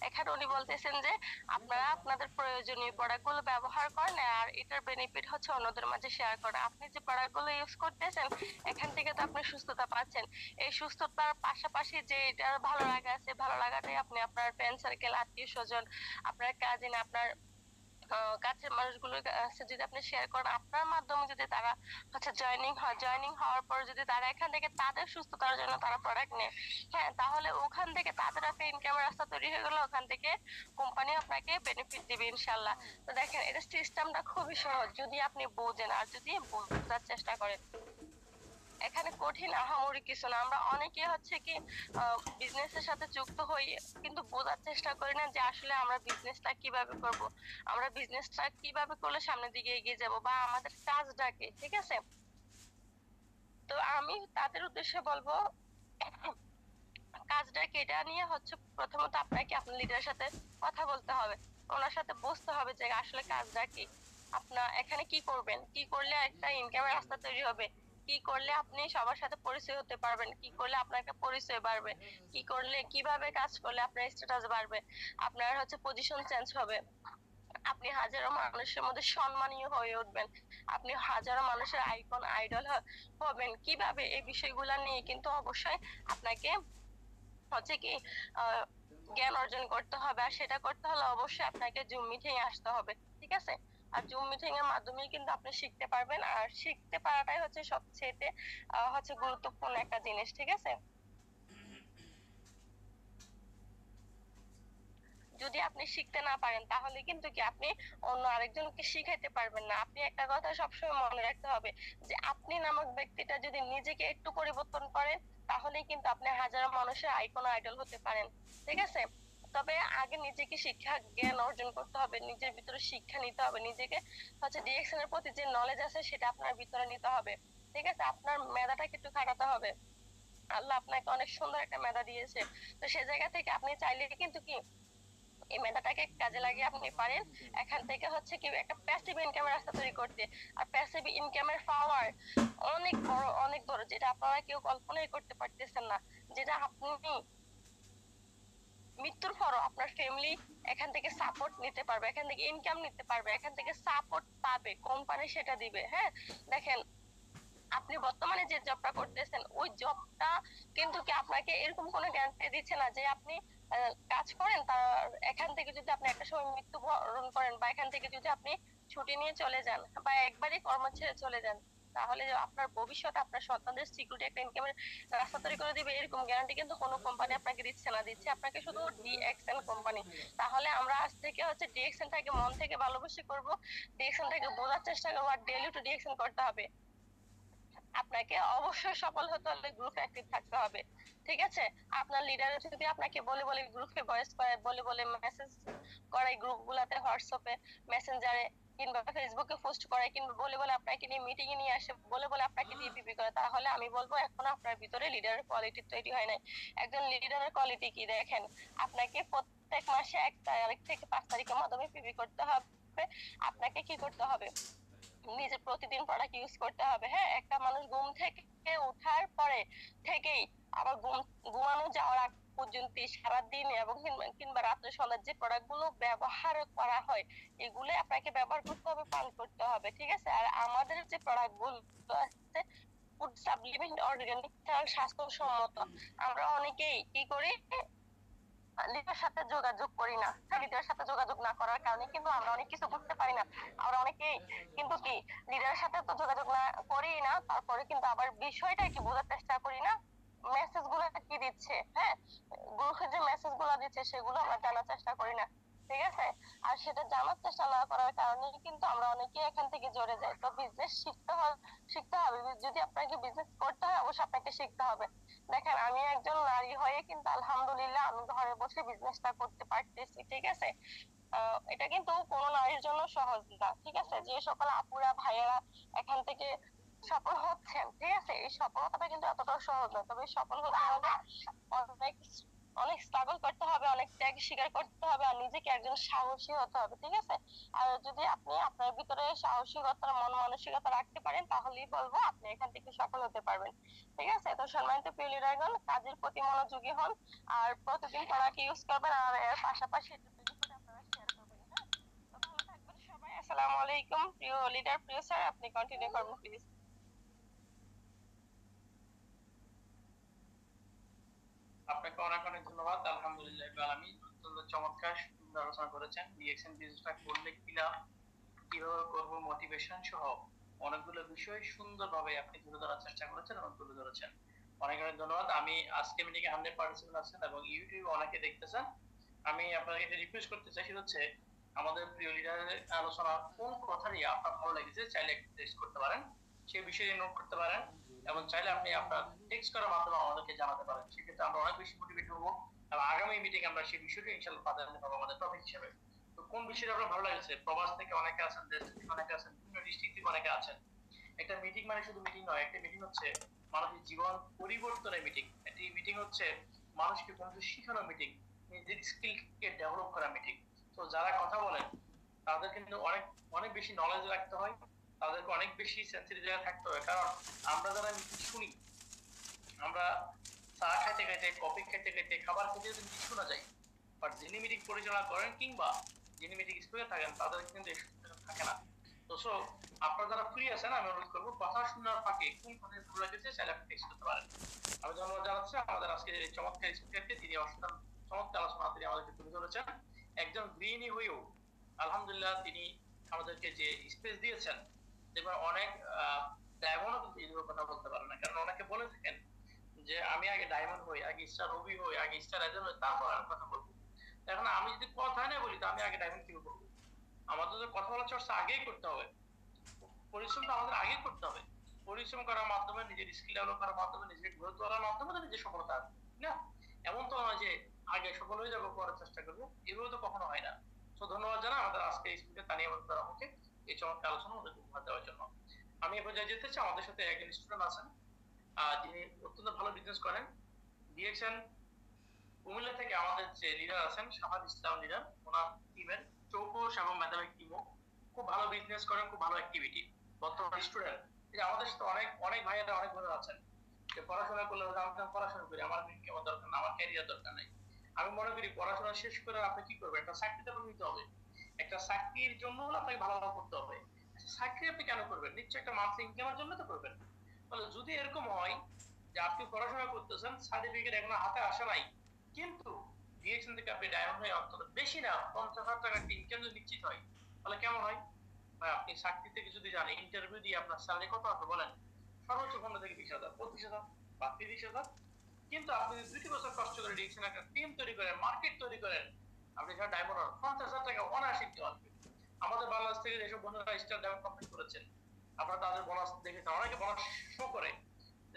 এখানে উনি বলতেছেন যে আপনারা আপনাদের প্রয়োজনীয় প্রোডাক্টগুলো ব্যবহার করেন আর এটার বেনিফিট হচ্ছে অন্যদের মাঝে শেয়ার করেন। আপনি যে প্রোডাক্টগুলো ইউজ করতেছেন এখান থেকে তো আপনি সুস্থতা পাচ্ছেন। এই সুস্থতার পাশাপাশি যে এটার ভালো লাগা আছে, ভালো লাগাটাই আপনি আপনার ফ্রেন্ড সার্কেল, আত্মীয় স্বজন, আপনার কাজিন, আপনার কাছের মানুষগুলোর কাছে যদি আপনি শেয়ার করেন, আপনার মাধ্যমে যদি তারা হচ্ছে জয়েনিং হওয়ার পর যদি তারা এখান থেকে তাদের সুস্থতার জন্য তারা প্রোডাক্ট নেয়, হ্যাঁ, তাহলে ওখান থেকে তাদের একটা ইনকামের রাস্তা তৈরি হয়ে গেল, ওখান থেকে কোম্পানি আপনাকে বেনিফিট দিবে ইনশাল্লাহ। তো দেখেন, এটা সিস্টেমটা খুবই সহজ যদি আপনি বোঝেন আর যদি বোঝার চেষ্টা করেন। এখানে কঠিন আহামরি কিছু না। আমরা অনেকে হচ্ছে কি বিজনেসের সাথে যুক্ত হই কিন্তু বোঝার চেষ্টা করি না যে আসলে আমরা বিজনেসটা কিভাবে করব, আমরা বিজনেসটা কিভাবে করলে সামনের দিকে এগিয়ে যাব, বা আমাদের কাজটা কি, ঠিক আছে? তো আমি তাদের উদ্দেশ্যে বলবো কাজটা কি, এটা নিয়ে হচ্ছে প্রথমত আপনাকে আপনার লিডারের সাথে কথা বলতে হবে, ওনার সাথে বুঝতে হবে যে আসলে কাজটা কি, আপনার এখানে কি করবেন, কি করলে একটা ইনকামের রাস্তা তৈরি হবে, কি করলে আপনি সবার সাথে পরিচয় হতে পারবেন, কি করলে আপনার একটা পরিচয় বাড়বে, কি করলে কিভাবে কাজ করলে আপনার স্ট্যাটাস বাড়বে, আপনার হচ্ছে পজিশন চেঞ্জ হবে, আপনি হাজারো মানুষের মধ্যে সম্মানীয় হয়ে উঠবেন, আপনি হাজারো মানুষের আইকন আইডল হবেন কিভাবে, এই বিষয়গুলো নিয়ে কিন্তু অবশ্যই আপনাকে হচ্ছে কি জ্ঞান অর্জন করতে হবে। আর সেটা করতে হলে অবশ্যই আপনাকে জুম মিটিং এ আসতে হবে, ঠিক আছে? আর জুম মিটিং এর মাধ্যমে কিন্তু আপনি শিখতে পারবেন, আর শিখতে পারাটাই হচ্ছে সবচেয়ে হচ্ছে গুরুত্বপূর্ণ একটা জিনিস, ঠিক আছে? যদি আপনি শিখতে না পারেন তাহলে কিন্তু কি আপনি অন্য আরেকজনকে শিখাইতে পারবেন না। আপনি একটা কথা সবসময় মনে রাখতে হবে যে আপনি নামক ব্যক্তিটা যদি নিজেকে একটু পরিবর্তন করেন তাহলেই কিন্তু আপনি হাজারো মানুষের আইকন আইডল হতে পারেন, ঠিক আছে? তবে আগে নিজেকে শিক্ষা জ্ঞান অর্জন করতে হবে, নিজের ভিতরে শিক্ষা নিতে হবে, নিজেকে হচ্ছে ডিরেকশন এর প্রতি যে নলেজ আছে সেটা আপনার ভিতরে নিতে হবে, ঠিক আছে? আপনার মেধাটাকে একটু খাটাতে হবে। আল্লাহ আপনাকে অনেক সুন্দর একটা মেধা দিয়েছে, তো সে জায়গা থেকে আপনি চাইলে কিন্তু কি এই মেধাটাকে কাজে লাগিয়ে আপনি পারেন এখান থেকে হচ্ছে কি একটা প্যাসিভ ইনকামের রাস্তা তৈরি করতে। আর প্যাসিভ ইনকামের পাওয়ার অনেক বড়, যেটা আপনারা কেউ কল্পনাই করতে পারতেছেন না, যেটা আপনি মৃত্যুর পরও আপনার ফ্যামিলি এখান থেকে সাপোর্ট নিতে পারবে, এখান থেকে ইনকাম নিতে পারবে, এখান থেকে সাপোর্ট পাবে, কোম্পানি সেটা দিবে। হ্যাঁ, দেখেন, আপনি বর্তমানে যে জবটা করতেছেন ওই জবটা কিন্তু কি আপনাকে এরকম কোনো গ্যারান্টি দিচ্ছে না যে আপনি কাজ করেন তার এখান থেকে যদি আপনি একটা সময় মৃত্যুবরণ করেন বা এখান থেকে যদি আপনি ছুটি নিয়ে চলে যান বা একবারই কর্ম ছেড়ে চলে যান তাহলে যে আপনার ভবিষ্যতে আপনার সন্তানদের সিকিউরিটি একটা ইনকামের রাস্তা তৈরি করে দিবে, এরকম গ্যারান্টি কিন্তু কোনো কোম্পানি আপনাকে দিচ্ছে না। দিচ্ছে আপনাকে শুধু ডিএক্সএন কোম্পানি। তাহলে আমরা আজ থেকে হচ্ছে ডিএক্সএনটাকে মন থেকে ভালোবেসে করব, ডিএক্সএনটাকে বোঝার চেষ্টা করবো, আর ডেইলি টু ডিএক্সএন করতে হবে। আপনাকে অবশ্যই সফল হতে হলে গ্রুপ অ্যাক্টিভ থাকতে হবে, ঠিক আছে? আপনার লিডার যদি আপনাকে বলে বলে গ্রুপে ভয়েস করে, বলে বলে মেসেজ করে, গ্রুপ গুলাতে, হোয়াটসঅ্যাপে, মেসেঞ্জারে কিংবা ফেসবুকে পোস্ট করে, কিংবা বলে বলে আপনাকে নিয়ে মিটিং এ নিয়ে আসে, বলে বলে আপনাকে দিয়ে পিপি করে, তাহলে আমি বলবো এখনো আপনার ভিতরে লিডারের কোয়ালিটি তৈরি হয় নাই। একজন লিডারের কোয়ালিটি কি দেখেন, আপনাকে প্রত্যেক মাসে 1 তারিখ থেকে 5 তারিখের মাধ্যমে পিপি করতে হবে। আপনাকে কি করতে হবে, নিজে প্রতিদিন প্রোডাক্ট ইউজ করতে হবে। হ্যাঁ, একটা মানুষ ঘুম থেকে ওঠার পরে থেকেই আবার ঘুমানো যাওয়ার আগ পর্যন্ত সারাদিন এবং কিংবা রাত্রে সন্ধ্যার যে প্রোডাক্ট গুলো ব্যবহার করা হয় এগুলো আপনাকে ব্যবহার করতে হবে, পান করতে হবে, ঠিক আছে? আর আমাদের যে প্রোডাক্ট গুলো আছে ফুড সাপ্লিমেন্ট অর্গানিক স্বাস্থ্যসম্মত, আমরা অনেকেই কি করি লিডারের সাথে যোগাযোগ করি না। লিডারের সাথে যোগাযোগ না করার কারণে কিন্তু আমরা অনেক কিছু বুঝতে পারি না। আমরা অনেকেই কিন্তু কি লিডারের সাথে তো যোগাযোগ না করি না, তারপরে কিন্তু আবার বিষয়টা কি বোঝার চেষ্টা করি না, মেসেজ গুলো কি দিচ্ছে, হ্যাঁ, গ্রুপে যে মেসেজ গুলো দিচ্ছে সেগুলো আমরা জানার চেষ্টা করি না, ঠিক আছে? আর সেটা জানার চেষ্টা না করার কারণে কিন্তু আমরা অনেকেই এখান থেকে জড়ে যাই। তো বিজনেস শিখতে হবে, যদি আপনাকে বিজনেস করতে হয় অবশ্যই আপনাকে শিখতে হবে। দেখেন, আমি একজন নারী হয়ে কিন্তু আলহামদুলিল্লাহ আমি ঘরে বসে বিজনেসটা করতে পারতেছি, ঠিক আছে? এটা কিন্তু কোনো নারীর জন্য সহজ না, ঠিক আছে? যে সকল আপুরা ভাইয়েরা এখান থেকে সফল হচ্ছেন, ঠিক আছে, এই সফলতাটা কিন্তু এতটাও সহজ না। তবে সফল হতে হলে অনেক অনেক স্ট্রাগল করতে হবে, অনেক ত্যাগ স্বীকার করতে হবে, আর নিজেকে একজন সাহসী হতে হবে, ঠিক আছে? আর যদি আপনি আপনার ভিতরে সাহসিকতা, মন মানসিকতা রাখতে পারেন, তাহলেই বলবো আপনি এখান থেকে সফল হতে পারবেন, ঠিক আছে? তো সম্মানিত প্রিয় লিডারগণ, কাজের প্রতি মনোযোগী হন, আর প্রতিদিন পড়াকে ইউজ করবেন, আর এর পাশাপাশি এটা তৈরি করে আপনারা শেয়ার করবেন, হ্যাঁ? তো ভালো থাকবেন সবাই। আসসালামু আলাইকুম। প্রিয় লিডার, প্রিয় স্যার, আপনি কন্টিনিউ করবেন প্লিজ। আপনাকে অনেক অনেক ধন্যবাদ। আলহামদুলিল্লাহ আলামিন, অত্যন্ত চমৎকার সুন্দর আলোচনা করেছেন। ডিএক্সএন বিজনেসটা করলে কিভাবে করব, মোটিভেশন সহ অনেকগুলো বিষয় সুন্দরভাবে আপনি তুলে ধরার চেষ্টা করেছেন এবং তুলে ধরেছেন। অনেক অনেক ধন্যবাদ। আমি আজকে মিটিংয়ে 100% আছেন এবং ইউটিউবে অনেকে দেখতেছেন। আমি আপনাকে একটা রিকোয়েস্ট করতে চাই, সেটা হচ্ছে আমাদের প্রিয় লিডারের আলোচনা কোন কথাটি আপনার ভালো লেগেছে চাইলে টেক্সট করতে পারেন, সেই বিষয়ে নোট করতে পারেন, এবং চাইলে আপনি আপনার টেক্সট করার মাধ্যমে আমাদেরকে জানাতে পারেন। সেক্ষেত্রে আমরা অনেক বেশি মোটিভেট হবো এবং আগামী মিটিং আমরা সেই বিষয়টি ইনশাআল্লাহ প্রাধান্য পাবো আমাদের টপিক হিসেবে। তো কোন বিষয়টা আপনার ভালো লাগছে? প্রবাস থেকে অনেকে আছেন, দেশ থেকে অনেকে আছেন, বিভিন্ন ডিস্ট্রিক্ট থেকে অনেকে আছেন। একটা মিটিং মানে শুধু মিটিং নয়, একটা মিটিং হচ্ছে মানুষের জীবন পরিবর্তনের মিটিং। একটি মিটিং হচ্ছে মানুষকে কোনো কিছু শেখানোর মিটিং, নিজের স্কিলকে ডেভেলপ করা মিটিং। তো যারা কথা বলেন তাদের কিন্তু অনেক অনেক বেশি নলেজ রাখতে হয়, তাদেরকে অনেক বেশি সেন্সিটিভ জায়গায় থাকতে হয়। কারণ আমরা যারা মিটিং শুনি, আমরা চা খাইতে খাইতে, কফি খাইতে খাইতে, খাবার খেতে যদি মিটিং শোনা যায়, বাট যিনি মিটিং পরিচালনা করেন কিংবা যিনি মিটিং স্পিকার থাকেন তাদের কিন্তু এই সুযোগ থাকে না। তো সো আপনারা যারা ফ্রি আছেন, আমি অনুরোধ করবো কথা শোনার ফাঁকে কোন কথা ভালো লাগছে চাইলে আপনি টেক্সট করতে পারেন। আমি ধন্যবাদ জানাচ্ছি আমাদের আজকে এই চমৎকার স্পিকারকে, তিনি অসাধারণ চমৎকার আলোচনা তিনি আমাদেরকে তুলে ধরেছেন। একজন গৃহিণী হয়েও আলহামদুলিল্লাহ তিনি আমাদেরকে যে স্পেস দিয়েছেন, এবার অনেক ডায়মন্ডও কিন্তু এইভাবে কথা বলতে পারে না। কারণ অনেকে বলে থাকেন যে আমি আগে ডায়মন্ড হই, আগে স্টার রবি হই, আগে স্টার এজেন্ট হই, তারপর আমি কথা বলবো। এখন আমি যদি কথাই না বলি তো আমি আগে ডায়মন্ড কিভাবে করবো? আমাদের তো কথা বলার চর্চা আগেই করতে হবে, পরিশ্রমটা আমাদের আগে করতে হবে। পরিশ্রম করার মাধ্যমে, নিজের স্কিল ডেভেলপ করার মাধ্যমে, নিজের গ্রোথ করার মাধ্যমে তো নিজের সফলতা আসবে, না? এমন তো নয় যে আগে সফল হয়ে যাবো পরে চেষ্টা করবো, এভাবে তো কখনো হয় না। তো ধন্যবাদ জানাই আমাদের আজকে স্পিকার তানিয়া মুক্তার আমাকে এই চমৎকার আলোচনা আমাদেরকে উপহার দেওয়ার জন্য। আমি এ পর্যায়ে যেতে চাই, আমাদের সাথে একজন স্টুডেন্ট আছেন যিনি অত্যন্ত ভালো বিজনেস করেন। ডিএক্সএন কুমিল্লা থেকে আমাদের যে লিডার আছেন শাহাদ ইসলাম লিডার, ওনার টিমের চৌকস এবং ম্যাথমেটিক টিমও খুব ভালো বিজনেস করেন, খুব ভালো অ্যাক্টিভিটি। বর্তমান স্টুডেন্ট যে আমাদের সাথে অনেক অনেক ভাইয়েরা অনেক ভালো আছেন যে পড়াশোনা করলে আমি পড়াশোনা করি, আমার কেমন দরকার না, আমার ক্যারিয়ার দরকার নাই। আমি মনে করি পড়াশোনা শেষ করে আপনি কি করবেন, একটা চাকরিতে নিতে হবে। একটা চাকরির জন্য হলে আপনাকে ভালো করতে হবে। চাকরি আপনি কেন করবেন? নিশ্চয়ই একটা মান্থলি ইনকামের জন্য তো করবেন। তাহলে যদি এরকম হয় যে আপনি পড়াশোনা করতেছেন, সার্টিফিকেট এখনো হাতে আসে নাই, কিন্তু ডিএক্সএন থেকে আপনি ডায়মন্ড হয়ে অন্তত বেশি না 50,000 টাকা ইনকাম যদি নিশ্চিত হয়, তাহলে কেমন হয় ভাই? আপনি চাকরি থেকে যদি যান, ইন্টারভিউ দিয়ে আপনার স্যালারি কত আসবে বলেন? সর্বোচ্চ 15 থেকে 20,000, 25,000 বা 30,000। কিন্তু আপনি যদি 2 বছর কষ্ট করে ডিএক্সএন একটা টিম তৈরি করেন, মার্কেট তৈরি করেন, আপনি যারা ডায়মন্ড হন 50,000 টাকা অনায়াসে দিতে পারবেন। আমাদের বাংলাদেশ থেকে যেসব বন্ধুরা স্টার ডায়মন্ড কমপ্লিট করেছেন, আপনারা তাদের বোনাস দেখেছেন, অনেকে বোনাস শো করে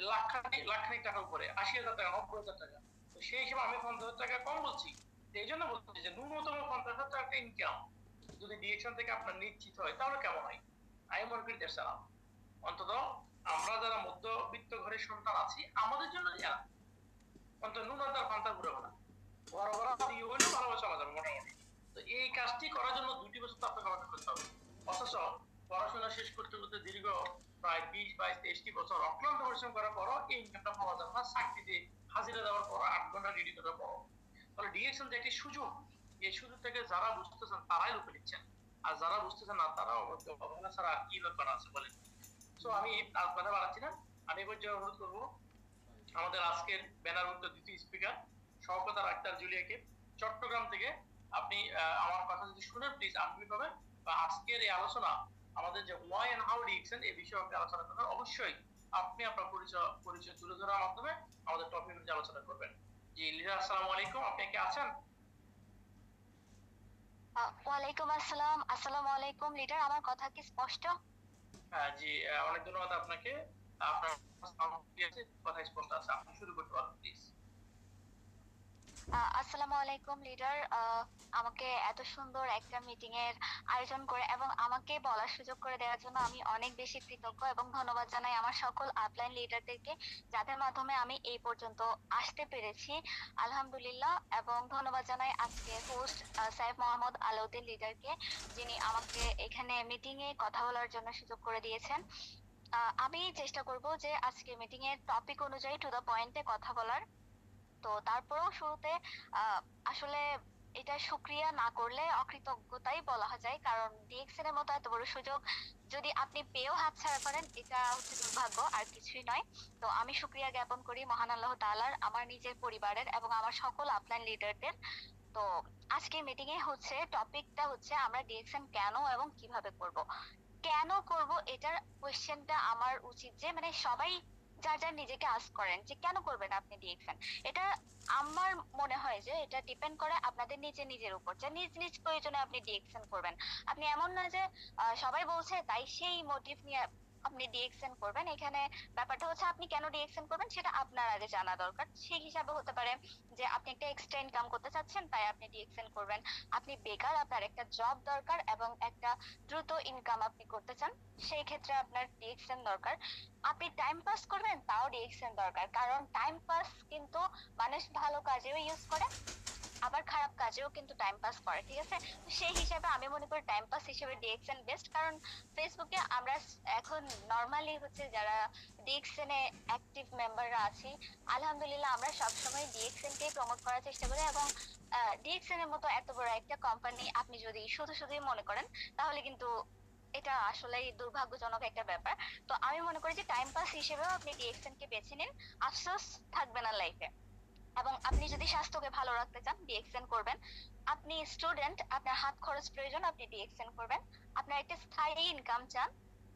লাখ খানিক টাকা উপরে, 80,000 টাকা, 90,000 টাকা। তো সেই হিসেবে আমি 50,000 টাকা কম বলছি। এই জন্য বলছি যে ন্যূনতম 50,000 টাকা ইনকাম যদি ডিএকশন থেকে আপনার নিশ্চিত হয়, তাহলে কেমন হয়? আমি মনে করি দেড় সালাম। অন্তত আমরা যারা মধ্যবিত্ত ঘরের সন্তান আছি, আমাদের জন্য জানা অন্তত ন্যূনতম পান্তা ঘুরে না, বড় বড় দিয়ে হইলেও ভালোবাসা চলা যাবে মোটামুটি। তো এই কাজটি করার জন্য 2 বছর তো আপনাকে অপেক্ষা করতে হবে। অথচ পড়াশোনা শেষ করতে করতে দীর্ঘ প্রায় 20, 22, 23টি বছর অক্লান্ত পরিশ্রম করার পরও এই ইনকামটা পাওয়া যাবে না। চাকরিতে হাজিরা দেওয়ার পর 8 ঘন্টা ডিউটি করার পর। তাহলে ডিএক্সএল যে একটি সুযোগ, এই সুযোগ থেকে যারা বুঝতেছেন তারাই লুপে নিচ্ছেন, আর যারা বুঝতেছেন না তারা অবহেলা ছাড়া কি ব্যাপার আছে বলেন? সো আমি আর কথা বাড়াচ্ছি না, আমি এবার অনুরোধ করবো আমাদের আজকের ব্যানারভুক্ত দ্বিতীয় স্পিকার শওকত আক্তার জুলিয়াকে, চট্টগ্রাম থেকে। আপনি আমার কথা যদি শুনেন প্লিজ আনমিউট হবেন, বা আজকের এই আলোচনা আমাদের যে ওয়াই এন্ড হাউ ডিএক্সএন এই বিষয়ে আপনি আলোচনা করবেন। অবশ্যই আপনি আপনার পরিচয় তুলে ধরার মাধ্যমে আমাদের টপিক নিয়ে আলোচনা করবেন। জি লিডার, আসসালামু আলাইকুম, আপনি কি আছেন? ওয়ালাইকুম আসসালাম। আসসালামু আলাইকুম লিডার, আমার কথা কি স্পষ্ট? হ্যাঁ জি, অনেক ধন্যবাদ আপনাকে। আপনার কথা স্পষ্ট আছে, আপনি শুরু করতে পারেন প্লিজ। আসসালামু আলাইকুম লিডার। আমাকে এত সুন্দর একটা মিটিং এর আয়োজন করে এবং আমাকে বলার সুযোগ করে দেওয়ার জন্য আমি অনেক বেশি কৃতজ্ঞ এবং ধন্যবাদ জানাই আমার সকল আপলাইন লিডারদেরকে, যাদের মাধ্যমে আমি এই পর্যন্ত আসতে পেরেছি। আলহামদুলিল্লাহ। এবং ধন্যবাদ জানাই আজকে হোস্ট সাইফ মোহাম্মদ আলাউদ্দিন লিডারকে, যিনি আমাকে এখানে মিটিং এ কথা বলার জন্য সুযোগ করে দিয়েছেন। আমি চেষ্টা করব যে আজকে মিটিং এর টপিক অনুযায়ী টু দা পয়েন্টে কথা বলার। তো তারপরেও শুরুতে আসলে এটা শুক্রিয়া না করলে অকৃতজ্ঞতাই বলা যায়, কারণ ডিএক্সএন এর মতো এত বড় সুযোগ যদি আপনি পেয়েও হাতছাড়া করেন, এটা হচ্ছে দুর্ভাগ্য আর কিছুই নয়। তো আমি শুক্রিয়া জ্ঞাপন করি মহান আল্লাহ তাআলার, আমার নিজের পরিবারের এবং আমার সকল আপলাইন লিডারদের। তো আজকে মিটিং এ হচ্ছে টপিকটা হচ্ছে আমরা ডিএক্সএন কেন এবং কিভাবে করব। কেন করব এটার কোয়েশ্চেনটা আমার উচিত যে মানে সবাই যার যার নিজেকে আস্ক করেন যে কেন করবেন আপনি ডিএক্সএন। এটা আমার মনে হয় যে এটা ডিপেন্ড করে আপনাদের নিজের নিজের উপর, যে নিজ নিজ প্রয়োজনে আপনি ডিএক্সএন করবেন। আপনি এমন না যে সবাই বলছে তাই সেই মোটিভ নিয়ে আপনি ডিএক্সএন করবেন। এখানে ব্যাপারটা হচ্ছে আপনি কেন ডিএক্সএন করবেন সেটা আপনার আগে জানা দরকার। সেই হিসাবে হতে পারে যে আপনি একটা এক্সট্রা ইনকাম করতে চাচ্ছেন তাই আপনি ডিএক্সএন করবেন। আপনি বেকার, আপনার একটা জব দরকার এবং একটা দ্রুত ইনকাম আপনি করতে চান, সেই ক্ষেত্রে আপনার ডিএক্সএন দরকার। আপনি টাইম পাস করবেন তাও ডিএক্সএন দরকার, কারণ টাইম পাস কিন্তু মানুষ ভালো কাজেও ইউজ করে, আবার খারাপ কাজেও কিন্তু টাইম পাস করে। ঠিক আছে, তো সেই হিসাবে আমি মনে করি টাইম পাস হিসেবে ডিএক্সএন বেস্ট। কারণ ফেসবুকে আমরা এখন নরমালি হচ্ছে যারা ডিএক্সএন এ অ্যাক্টিভ মেম্বাররা আছি, আলহামদুলিল্লাহ আমরা সবসময় ডিএক্সএন কে প্রমোট করার চেষ্টা করি। এবং ডিএক্সএন এর মতো এত বড় একটা কোম্পানি আপনি যদি শুধু শুধুই মনে করেন, তাহলে কিন্তু এটা আসলেই দুর্ভাগ্যজনক একটা ব্যাপার। তো আমি মনে করি যে টাইম পাস হিসেবেও আপনি ডিএক্সএন কে বেছে নিন, আফসোস থাকবে না লাইফে। এবং আপনি যদি স্বাস্থ্যকে ভালো রাখতে চান ডিএক্সএন করবেন। আপনি স্টুডেন্ট, আপনার হাত খরচ প্রয়োজন, আপনি ডিএক্সএন করবেন। আপনার একটা স্থায়ী ইনকাম চান,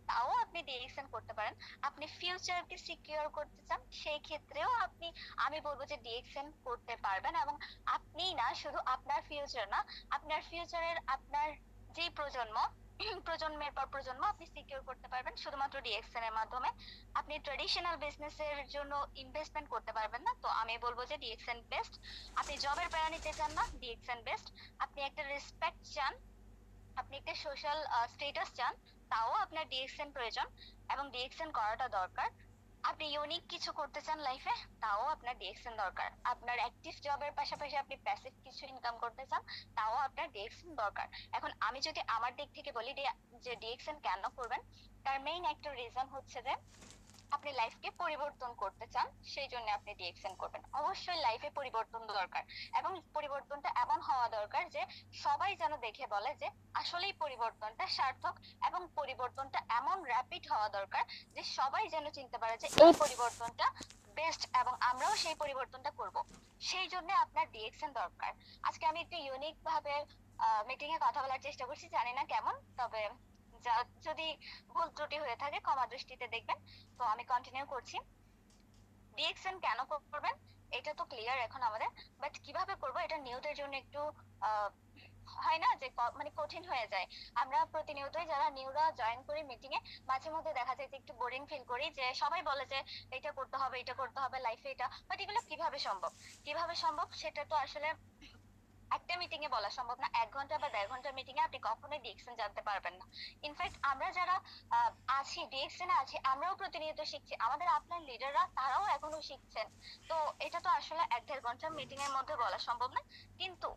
তাও আপনি ডিএক্সএন করতে পারেন। আপনি ফিউচারকে সিকিউর করতে চান, সেই ক্ষেত্রেও আপনি, আমি বলবো যে ডিএক্সএন করতে পারবেন। এবং আপনি না, শুধু আপনার ফিউচার না, আপনার ফিউচারের আপনার যে প্রজন্ম, প্রজন্মের পর প্রজন্ম আপনি সিকিউর করতে পারবেন শুধুমাত্র ডিএক্সএন এর মাধ্যমে। আপনি ট্রেডিশনাল বিজনেসের জন্য ইনভেস্টমেন্ট করতে পারবেন না, তো আমি বলবো যে ডিএক্সএন বেস্ট। আপনি জবের প্যারা নিতে চান না, ডিএক্সএন বেস্ট। আপনি একটা রেসপেক্ট চান, আপনি একটা সোশ্যাল স্ট্যাটাস চান, তাও আপনার ডিএক্সএন প্রয়োজন এবং ডিএক্সএন করাটা দরকার। আপনি ইউনিক কিছু করতে চান লাইফে, তাও আপনার ডিএক্সএন দরকার। আপনার অ্যাক্টিভ জবের পাশাপাশি আপনি প্যাসিভ কিছু ইনকাম করতে চান, তাও আপনার ডিএক্সএন দরকার। এখন আমি যদি আমার দিক থেকে বলি যে ডিএক্সএন কেন করবেন, তার মেইন একটা রিজন হচ্ছে যে আপনি লাইফকে পরিবর্তন করতে চান, সেই জন্য আপনি ডিএক্সএন করবেন। অবশ্যই লাইফে পরিবর্তন দরকার এবং পরিবর্তনটা এমন হওয়া দরকার যে সবাই যেন দেখে বলে যে আসলেই পরিবর্তনটা সার্থক, এবং পরিবর্তনটা এমন র্যাপিড হওয়া দরকার যে সবাই যেন চিনতে পারে যে এই পরিবর্তনটা বেস্ট এবং আমরাও সেই পরিবর্তনটা করব। সেই জন্য আপনার ডিএক্সএন দরকার। আজকে আমি একটু ইউনিক ভাবে মিটিং এ কথা বলার চেষ্টা করছি, জানি না কেমন, তবে যদি ভুল ত্রুটি হয়ে থাকে ক্ষমা দৃষ্টিতে দেখবেন। তো আমি কন্টিনিউ করছি। ডিএক্সএন কেন করবেন এটা তো ক্লিয়ার এখন আমাদের, বাট কিভাবে করব এটা নিউদের জন্য একটু আহ, হয় না যে মানে কঠিন হয়ে যায়। আমরা প্রতিনিয়তই যারা নিউরা জয়েন করি মিটিং এ, মাঝে মধ্যে দেখা যায় যে একটু বোরিং ফিল করি, যে সবাই বলে যে এটা করতে হবে এটা করতে হবে লাইফে এটা, বাট এগুলো কিভাবে সম্ভব, কিভাবে সম্ভব সেটা তো আসলে একটা মিটিং এ বলা সম্ভব না। 1 ঘন্টা বা 1.5 ঘন্টার মিটিং এ আপনি কখনোই ডিএক্সএন জানতে পারবেন না। ইনফ্যাক্ট আমরা যারা আছি ডিএক্সএন এ আছি, আমরাও প্রতিনিয়ত শিখছি, আমাদের আপলাইন লিডাররা তারাও এখনো শিখছেন। তো এটা তো আসলে 1-1.5 ঘন্টার মিটিং এর মধ্যে বলা সম্ভব না। কিন্তু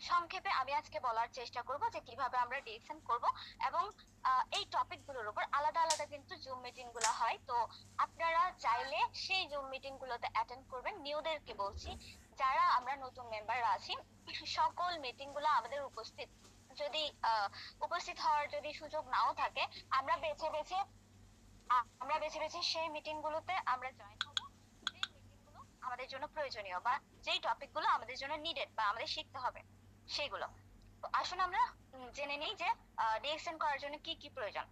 সংক্ষেপে আমি আজকে বলার চেষ্টা করব যে কিভাবে আমরা ডিএক্সএন করব। এবং এই টপিক গুলোর উপর আলাদা আলাদা কিন্তু জুম মিটিং গুলো হয়, তো আপনারা চাইলে সেই জুম মিটিং গুলোতে অ্যাটেন্ড করবেন। নিউদেরকে বলছি, যারা আমরা নতুন মেম্বার আছি, সকল মিটিং গুলো আমাদের উপস্থিত, যদি উপস্থিত হওয়ার যদি সুযোগ নাও থাকে, আমরা বেছে বেছে সেই মিটিং গুলোতে আমরা জয়েন হবো, যে মিটিং গুলো আমাদের জন্য প্রয়োজনীয় বা যেই টপিক গুলো আমাদের জন্য নিডেড বা আমাদের শিখতে হবে সেইগুলো। তো আসুন আমরা জেনে নিই যে ডিএক্সএন করার জন্য কি কি প্রয়োজন।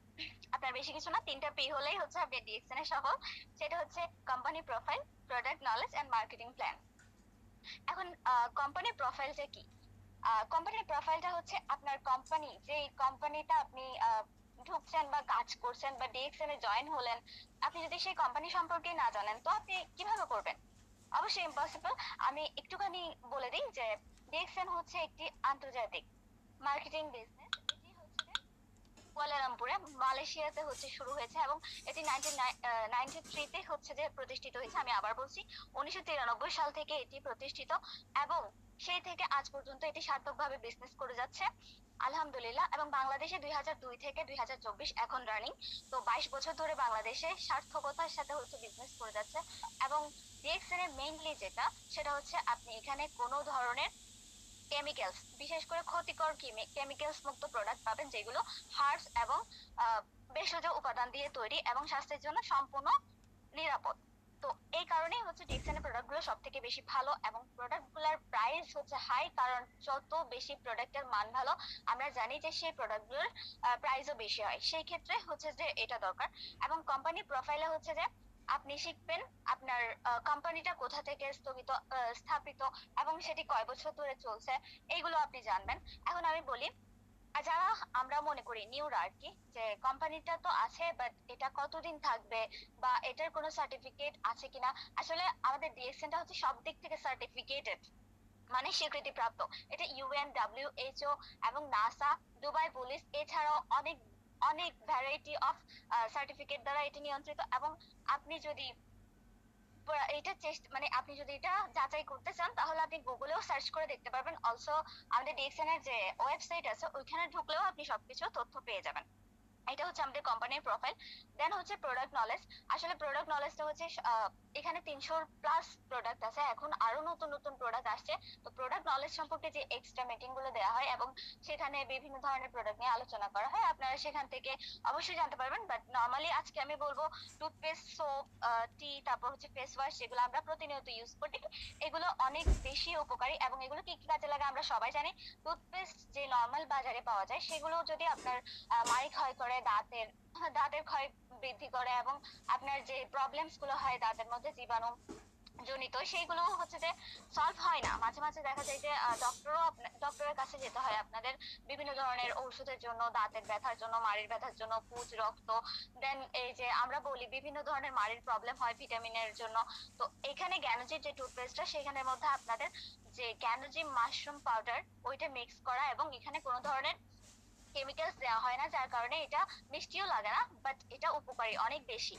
আপনার বেশি কিছু না, 3টা পি হলেই হচ্ছে আপনি ডিএক্সএন এর সফল। সেটা হচ্ছে company profile, product knowledge and marketing plan. এখন কোম্পানি প্রোফাইলটা কি? কোম্পানির প্রোফাইলটা হচ্ছে আপনার কোম্পানি, যে কোম্পানিটা আপনি ঢুকছেন বা কাজ করছেন বা ডিএক্সএন এ জয়েন হলেন, আপনি যদি সেই কোম্পানি সম্পর্কে না জানেন তো আপনি কিভাবে করবেন? অবশ্যই ইম্পসিবল। আমি একটুখানি বলে দিই যে ডিএক্সএন হচ্ছে একটি আন্তর্জাতিক মার্কেটিং বিজনেস। এটি হচ্ছে যে কুয়ালালামপুরে মালয়েশিয়াতে হচ্ছে শুরু হয়েছে এবং এটি 1993-তে হচ্ছে যে প্রতিষ্ঠিত হয়েছে। আমি আবার বলছি, 1993 সাল থেকে এটি প্রতিষ্ঠিত এবং সেই থেকে আজ পর্যন্ত এটি সার্থকভাবে বিজনেস করে যাচ্ছে আলহামদুলিল্লাহ। এবং বাংলাদেশে 2002 থেকে 2024 এখন রানিং। তো 22 বছর ধরে বাংলাদেশে সার্থকতার সাথে হচ্ছে বিজনেস করে যাচ্ছে। এবং ডিএক্সএন এর মেইনলি যেটা, সেটা হচ্ছে আপনি এখানে কোনো ধরনের কেমিক্যালস, বিশেষ করে ক্ষতিকর কেমিক্যালস মুক্ত প্রোডাক্ট পাবেন, যেগুলো হার্বস এবং ভেষজ উপাদান দিয়ে তৈরি এবং স্বাস্থ্যের জন্য সম্পূর্ণ নিরাপদ। তো এই কারণেই হচ্ছে ডিএক্সএন এর প্রোডাক্টগুলো সব থেকে বেশি ভালো এবং প্রোডাক্টগুলোর প্রাইস হচ্ছে হাই, কারণ যত বেশি প্রোডাক্টের মান ভালো আমরা জানি যে সেই প্রোডাক্টগুলোর প্রাইসও বেশি হয়। সেই ক্ষেত্রে হচ্ছে যে এটা দরকার। এবং কোম্পানি প্রোফাইলে হচ্ছে যে আপনি শিখবেন আপনার কোম্পানিটা কোথা থেকে স্থাপিত এবং সেটি কয় বছর ধরে চলছে, এইগুলো আপনি জানবেন। এখন আমি বলি, যারা আমরা মনে করি নিউরা আর কি, যে কোম্পানিটা তো আছে বাট এটা কতদিন থাকবে বা এটার কোনো সার্টিফিকেট আছে কিনা। আসলে আমাদের ডিএক্সএনটা হচ্ছে সব দিক থেকে সার্টিফিকেটেড, মানে স্বীকৃতিপ্রাপ্ত। এটা ইউএন, ডব্লিউএইচও এবং নাসা, দুবাই পুলিশ, এছাড়াও অনেক অনেক ভ্যারাইটি অফ সার্টিফিকেট দ্বারা এটি নিয়ন্ত্রিত। এবং আপনি যদি এটা মানে আপনি যদি এটা যাচাই করতে চান তাহলে আপনি গুগলেও সার্চ করে দেখতে পারবেন। অলসো আমাদের ডিএক্সএন এর যে ওয়েবসাইট আছে ওইখানে ঢুকলেও আপনি সবকিছু তথ্য পেয়ে যাবেন। এটা হচ্ছে আমাদের কোম্পানির প্রোফাইল। দেন হচ্ছে প্রোডাক্ট নলেজ। আসলে প্রোডাক্ট নলেজটা হচ্ছে এখানে 300 প্লাস প্রোডাক্ট আছে, এখন আরো নতুন নতুন প্রোডাক্ট আসছে। তো প্রোডাক্ট নলেজ সম্পর্কে যে এক্সট্রা মিটিং গুলো দেওয়া হয় এবং সেখানে বিভিন্ন ধরনের প্রোডাক্ট নিয়ে আলোচনা করা হয়, আপনারা সেখান থেকে অবশ্যই জানতে পারবেন। বাট নর্মালি আজকে আমি বলবো টুথপেস্ট, সোপ, টি, তারপর হচ্ছে ফেস ওয়াশ, যেগুলো আমরা প্রতিনিয়ত ইউজ করি, এগুলো অনেক বেশি উপকারী এবং এগুলো কি কি কাজে লাগে আমরা সবাই জানি। টুথপেস্ট যে নর্মাল বাজারে পাওয়া যায় সেগুলো যদি আপনার মাড়ি ক্ষয় করে, দাঁতের দাঁতের ক্ষয় বৃদ্ধি করে এবং আপনার যে প্রবলেমস গুলো হয় দাঁতের মধ্যে জীবাণু জনিত, সেইগুলো হচ্ছে যে সলভ হয় না। মাঝে মাঝে দেখা যায় যে ডক্টরের কাছে যেতে হয় আপনাদের বিভিন্ন ধরনের ঔষধের জন্য, দাঁতের ব্যথার জন্য, মাড়ির ব্যথার জন্য, পুজ, রক্ত। দেন এই যে আমরা বলি বিভিন্ন ধরনের মাড়ির প্রবলেম হয় ভিটামিনের জন্য। তো এখানে জ্ঞানজির যে টুথপেস্টটা, সেখানের মধ্যে আপনাদের যে জ্ঞানজি মাশরুম পাউডার ওইটা মিক্স করা এবং এখানে কোনো ধরনের কেমিক্যালস দেওয়া হয় না, যার কারণে এটা মিষ্টিও লাগে না, বাট এটা উপকারী অনেক বেশি।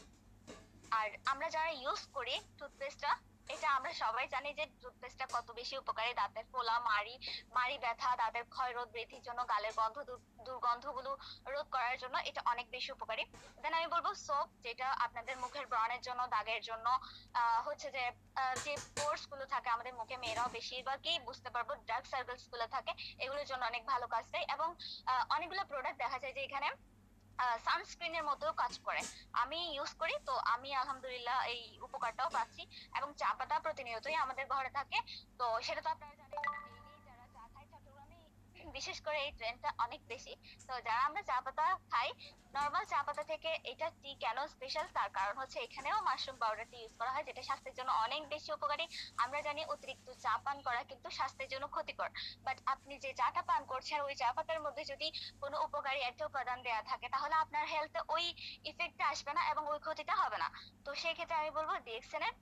আর আমরা যারা ইউজ করি টুথপেস্টটা, এটা আমরা সবাই জানি যে টুথপেস্টটা কত বেশি উপকারী দাঁতের ফোলা, মাড়ি ব্যথা, দাঁতের ক্ষয় রোধ বৃদ্ধির জন্য, গালের দুর্গন্ধগুলো রোধ করার জন্য এটা অনেক বেশি উপকারী। দেন আমি বলবো সোপ, যেটা আপনাদের মুখের ব্রণের জন্য, দাগের জন্য, হচ্ছে যে যে পোর্স গুলো থাকে আমাদের মুখে, মেয়েরাও বেশিরভাগই বুঝতে পারবো ডার্ক সার্কেলস গুলো থাকে, এগুলোর জন্য অনেক ভালো কাজ দেয়। এবং অনেকগুলো প্রোডাক্ট দেখা যায় যে এখানে সানস্ক্রিনের মতো কাজ করে। আমি ইউজ করি, তো আমি আলহামদুলিল্লাহ এই উপকারটাও পাচ্ছি। এবং চা পাতা প্রতিনিয়তই আমাদের ঘরে থাকে, তো সেটা তো আপনারা জানেন, daily যারা চা খায় চট্টগ্রামে বিশেষ করে এই ট্রেন্ডটা অনেক বেশি। তো যারা আমরা চা পাতা খাই, নর্মাল চা পাতা থেকে এটা টি কেন স্পেশাল, তার কারণ হচ্ছে এখানেও মাশরুম পাউডারটি ইউজ করা হয়, যেটা স্বাস্থ্যের জন্য অনেক বেশি উপকারী। আমরা জানি অতিরিক্ত চা পান করা কিন্তু স্বাস্থ্যের জন্য ক্ষতিকর, বাট আপনি যে চাটা পান করছেন ওই চা পাতার মধ্যে যদি কোনো উপকারী একটা উপাদান দেয়া থাকে তাহলে আপনার হেলথে ওই ইফেক্টটা আসবে না এবং ওই ক্ষতিটা হবে না। তো সেই ক্ষেত্রে আমি বলবো ডিএক্সএন এর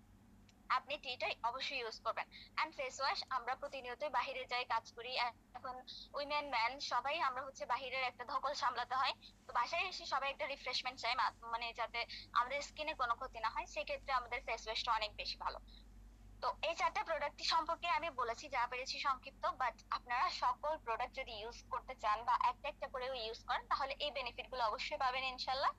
আপনি টিটাই অবশ্যই ইউজ করবেন। এন্ড ফেস ওয়াশ, আমরা প্রতিনিয়তই বাহিরে যাই, কাজ করি, এখন উইমেন ম্যান সবাই আমরা হচ্ছে বাহিরের একটা ধকল সামলাতে হয়। তো বাসায় এসে সবাই একটা রিফ্রেশমেন্ট চাই, মানে যাতে আমাদের স্কিনে কোনো ক্ষতি না হয়, সেক্ষেত্রে আমাদের ফেস ওয়াশটা অনেক বেশি ভালো। তো এই চারটা প্রোডাক্ট সম্পর্কে আমি বলেছি যা পেরেছি সংক্ষিপ্ত, বাট আপনারা সকল প্রোডাক্ট যদি ইউজ করতে চান বা একটা একটা করেও ইউজ করেন তাহলে এই বেনিফিট গুলো অবশ্যই পাবেন ইনশাল্লাহ।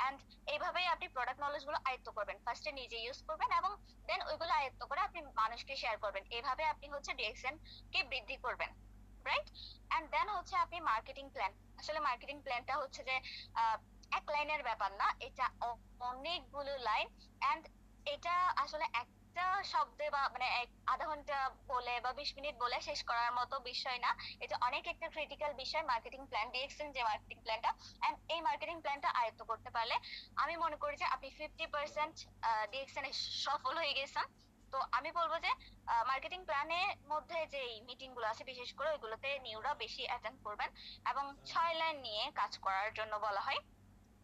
এন্ড এইভাবেই আপনি প্রোডাক্ট নলেজ গুলো আয়ত্ত করবেন, ফার্স্টে নিজে ইউজ করবেন এবং দেন ওইগুলো আয়ত্ত করে আপনি মানুষকে শেয়ার করবেন। এইভাবে আপনি হচ্ছে ডিএক্সএন কে বৃদ্ধি করবেন, রাইট? এন্ড দেন হচ্ছে আপনি মার্কেটিং প্ল্যান। আসলে মার্কেটিং প্ল্যানটা হচ্ছে যে এক লাইনের ব্যাপার না, এটা অনেকগুলো লাইন। এন্ড এটা আসলে একটা শব্দে বা মানে আধা ঘন্টা বলে বা 20 মিনিট বলে শেষ করার মতো বিষয় না। এটা অনেক একটা ক্রিটিক্যাল বিষয়, মার্কেটিং প্ল্যান, ডিএক্সএন যে মার্কেটিং প্ল্যানটা। এন্ড এই মার্কেটিং প্ল্যানটা আয়ত্ত করতে পারলে আমি মনে করি যে আপনি 50% ডিএক্সএন এ সফল হয়ে গেছেন। তো আমি বলবো যে মার্কেটিং প্ল্যানের মধ্যে যে মিটিং গুলো আছে বিশেষ করে ওইগুলোতে নিউরা বেশি অ্যাটেন্ড করবেন এবং 6 লাইন নিয়ে কাজ করার জন্য বলা হয়।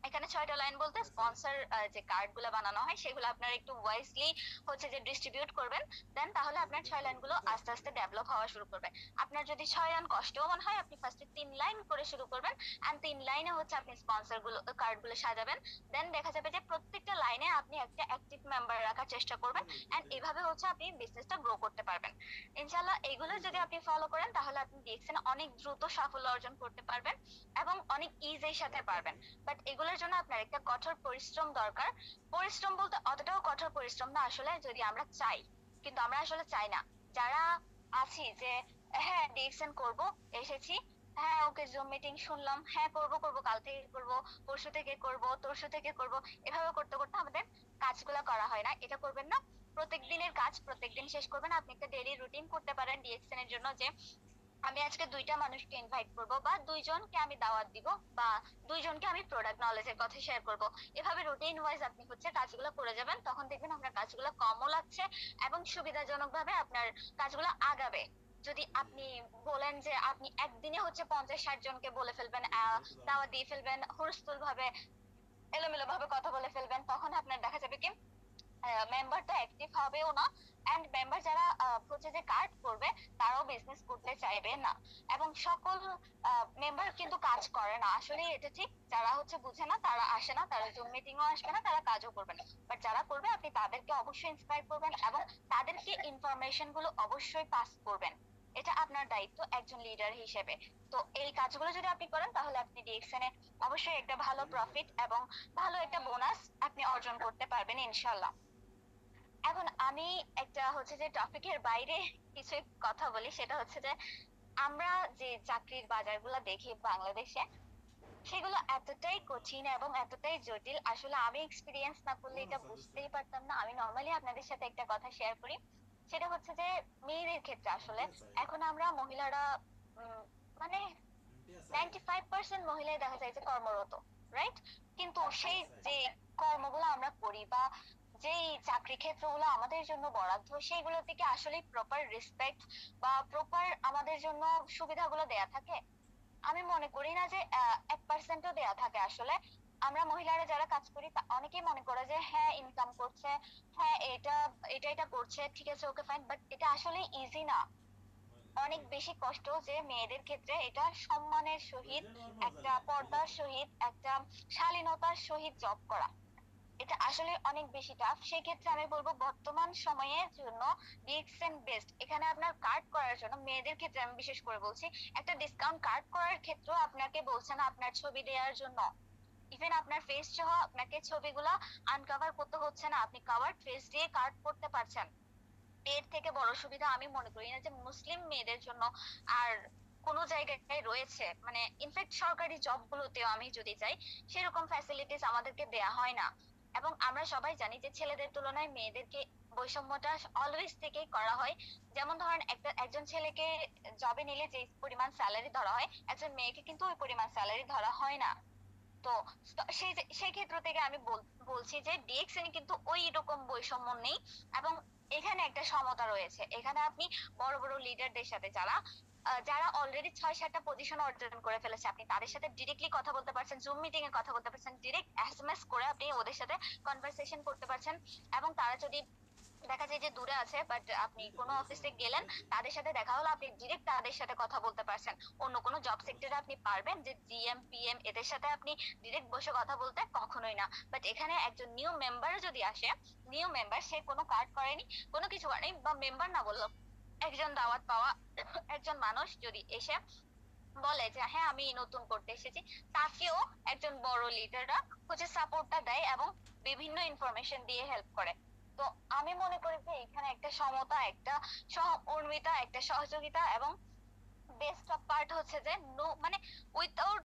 এখানে 6টা লাইন বলতে স্পন্সর যে কার্ড গুলো বানানো হয় সেগুলো আপনারা একটু ওয়াইজলি হচ্ছে যে ডিস্ট্রিবিউট করবেন, দেন তাহলে আপনার 6 লাইন গুলো আস্তে আস্তে ডেভেলপ হওয়া শুরু করবে। আপনার যদি 6 লাইন কষ্টও মনে হয়, আপনি ফার্স্টে 3 লাইন করে শুরু করবেন, এন্ড 3 লাইনে হচ্ছে আপনি স্পন্সর গুলো কার্ড গুলো সাজাবেন। দেন দেখা যাবে যে প্রত্যেকটা লাইনে আপনি একটা অ্যাক্টিভ মেম্বার রাখার চেষ্টা করবেন, এন্ড এভাবে হচ্ছে আপনি বিজনেসটা গ্রো করতে পারবেন। ইনশাআল্লাহ এগুলো যদি আপনি ফলো করেন তাহলে আপনি ডিএক্সএন অনেক দ্রুত সাফল্য অর্জন করতে পারবেন এবং অনেক ইজির সাথে পারবেন। বাট এগুলোর জন্য আপনার একটা কঠোর পরিশ্রম দরকার। পরিশ্রম বলতে অতটাও কঠোর পরিশ্রম না আসলে, যদি আমরা চাই, কিন্তু আমরা আসলে চাই না। যারা আছি যে হ্যাঁ ডিএক্সএন করব, এসেছি, হ্যাঁ ওকে জুম মিটিং শুনলাম, হ্যাঁ করব করব, কাল থেকে করব, পরশু থেকে করব, তরশু থেকে করব, এভাবে করতে করতে আমাদের কাজগুলো করা হয় না। এটা করবেন না। প্রত্যেক দিনের কাজ প্রত্যেক দিন শেষ করবেন। আপনি একটা ডেইলি রুটিন করতে পারেন ডিএক্সএন এর জন্য, যে আমি আজকে 2টা মানুষকে ইনভাইট করব, বা 2জনকে আমি দাওয়াত দিব, বা 2জনকে আমি প্রোডাক্ট নলেজের কথা শেয়ার করব। এভাবে রুটিন ওয়াইজ আপনি হচ্ছে কাজগুলো করে যাবেন, তখন দেখবেন আপনার কাজগুলো কমও লাগছে এবং সুবিধাজনক ভাবে আপনার কাজগুলো আগাবে। যদি আপনি বলেন যে আপনি একদিনে হচ্ছে 50-60 জনকে বলে ফেলবেন, দাওয়াত দিয়ে ফেলবেন, হুড়স্থুল ভাবে এলোমেলো ভাবে কথা বলে ফেলবেন, তখন আপনার দেখা যাবে কি মেম্বারটা অ্যাক্টিভ হবেও না, এন্ড মেম্বার যারা হচ্ছে যে কার্ড করবে তারাও বিজনেস করতে চাইবে না। এবং সকল মেম্বার কিন্তু কাজ করে না আসলে, এটা ঠিক। যারা হচ্ছে বুঝে না তারা আসে না, তারা জুম মিটিংও আসবে না, তারা কাজও করবে না। বাট যারা করবে আপনি তাদেরকে অবশ্যই ইন্সপায়ার করবেন এবং তাদেরকে ইনফরমেশন গুলো অবশ্যই পাস করবেন। এটা আপনার দায়িত্ব একজন লিডার হিসেবে। তো এই কাজগুলো যদি আপনি করেন তাহলে আপনি ডিএক্সএন এ অবশ্যই একটা ভালো প্রফিট এবং ভালো একটা বোনাস আপনি অর্জন করতে পারবেন ইনশাল্লাহ। এখন আমি একটা হচ্ছে যে টপিকের বাইরে কিছু কথা বলি, সেটা হচ্ছে যে আমরা যে চাকরির বাজারগুলো দেখি বাংলাদেশে, সেগুলো এতটাই কঠিন এবং এতটাই জটিল, আসলে আমি এক্সপিরিয়েন্স না করলে এটা বুঝতেই পারতাম না। আমি নর্মালি আপনাদের সাথে একটা কথা শেয়ার করি, সেটা হচ্ছে যে মেয়েদের ক্ষেত্রে আসলে এখন আমরা মহিলারা মানে 95% মহিলাই দেখা যায় যে কর্মরত, রাইট? কিন্তু সেই যে কর্মগুলো আমরা করি বা যেই চাকরি ক্ষেত্রগুলো আমাদের জন্য বরাদ্দ, সেইগুলো থেকে আসলে প্রপার রেসপেক্ট বা প্রপার আমাদের জন্য সুবিধাগুলো দেয়া থাকে? আমি মনে করি না যে 1%ও দেয়া থাকে আসলে। আমরা মহিলারা যারা কাজ করি অনেকেই মনে করে যে হ্যাঁ ইনকাম করছে, হ্যাঁ এটা এটা এটা করছে, ঠিক আছে ওকে ফাইন, বাট এটা আসলে ইজি না। অনেক বেশি কষ্ট যে মেয়েদের ক্ষেত্রে এটা সম্মানের সহিত, একটা পর্দার সহিত, একটা শালীনতার সহিত জব করা, এটা আসলে অনেক বেশি টাফ। সেই ক্ষেত্রে আমি বলবো বর্তমান সময়ের জন্য ডিএক্সএন বেস্ট। এখানে আপনার কার্ড করার জন্য মেয়েদের ক্ষেত্রে আমি বিশেষ করে বলছি, একটা ডিসকাউন্ট কার্ড করার ক্ষেত্রেও আপনাকে বলছে না আপনার ছবি দেওয়ার জন্য। ইভেন আপনার ফেস সহ আপনাকে ছবিগুলা আনকভার করতে হচ্ছে না, আপনি কাভার্ড ফেস দিয়ে কার্ড করতে পারছেন। এর থেকে বড় সুবিধা আমি মনে করি না যে মুসলিম মেয়েদের জন্য আর কোন জায়গায় রয়েছে। মানে ইনফ্যাক্ট সরকারি জব গুলোতেও আমি যদি যাই, সেরকম ফ্যাসিলিটিস আমাদেরকে দেয়া হয় না। এবং আমরা সবাই জানি যে ছেলেদের তুলনায় মেয়েদেরকে বৈষম্যটা অলওয়েজ থেকেই করা হয়। যেমন ধরেন একজন ছেলেকে জবে নিলে যে পরিমাণ স্যালারি ধরা হয়, একজন মেয়েকে কিন্তু ওই পরিমাণ স্যালারি ধরা হয় না। তো সেই ক্ষেত্র থেকে আমি বলছি যে ডিএক্সএন কিন্তু ওই রকম বৈষম্য নেই, এবং এখানে একটা সমতা রয়েছে। এখানে আপনি বড় বড় লিডারদের সাথে যারা অলরেডি 6-7টা পজিশন অর্জন করে ফেলেছে, আপনি তাদের সাথে ডিরেক্টলি কথা বলতে পারছেন, জুম মিটিং এ কথা বলতে পারছেন, ডিরেক্ট এসএমএস করে আপনি ওদের সাথে কনভারসেশন করতে পারছেন। এবং তারা যদি দেখা যায় যে দূরে আছে, বাট আপনি কোনো অফিসে গেলেন, তাদের সাথে দেখা হলো, আপনি ডিরেক্ট তাদের সাথে কথা বলতে পারছেন। অন্য কোনো জব সেক্টরে আপনি পারবেন যে জিএম পিএম এদের সাথে আপনি ডিরেক্ট বসে কথা বলতে? কখনোই না। বাট এখানে একজন নিউ মেম্বার যদি আসে, নিউ মেম্বার, সে কোনো কার্ড করেনি, কোনো কিছু করেনি, বা মেম্বার না বললো, একজন দাওয়াত পাওয়া একজন মানুষ যদি এসে বলে যে হ্যাঁ আমি নতুন করতে এসেছি, তাকেও একজন বড় লিডাররা হচ্ছে সাপোর্টটা দেয় এবং বিভিন্ন ইনফরমেশন দিয়ে হেল্প করে। তো আমি মনে করি যে এখানে একটা সমতা, একটা সহমর্মিতা, একটা সহযোগিতা, এবং বেস্ট অফ পার্ট হচ্ছে যে নো মানে উইথাউট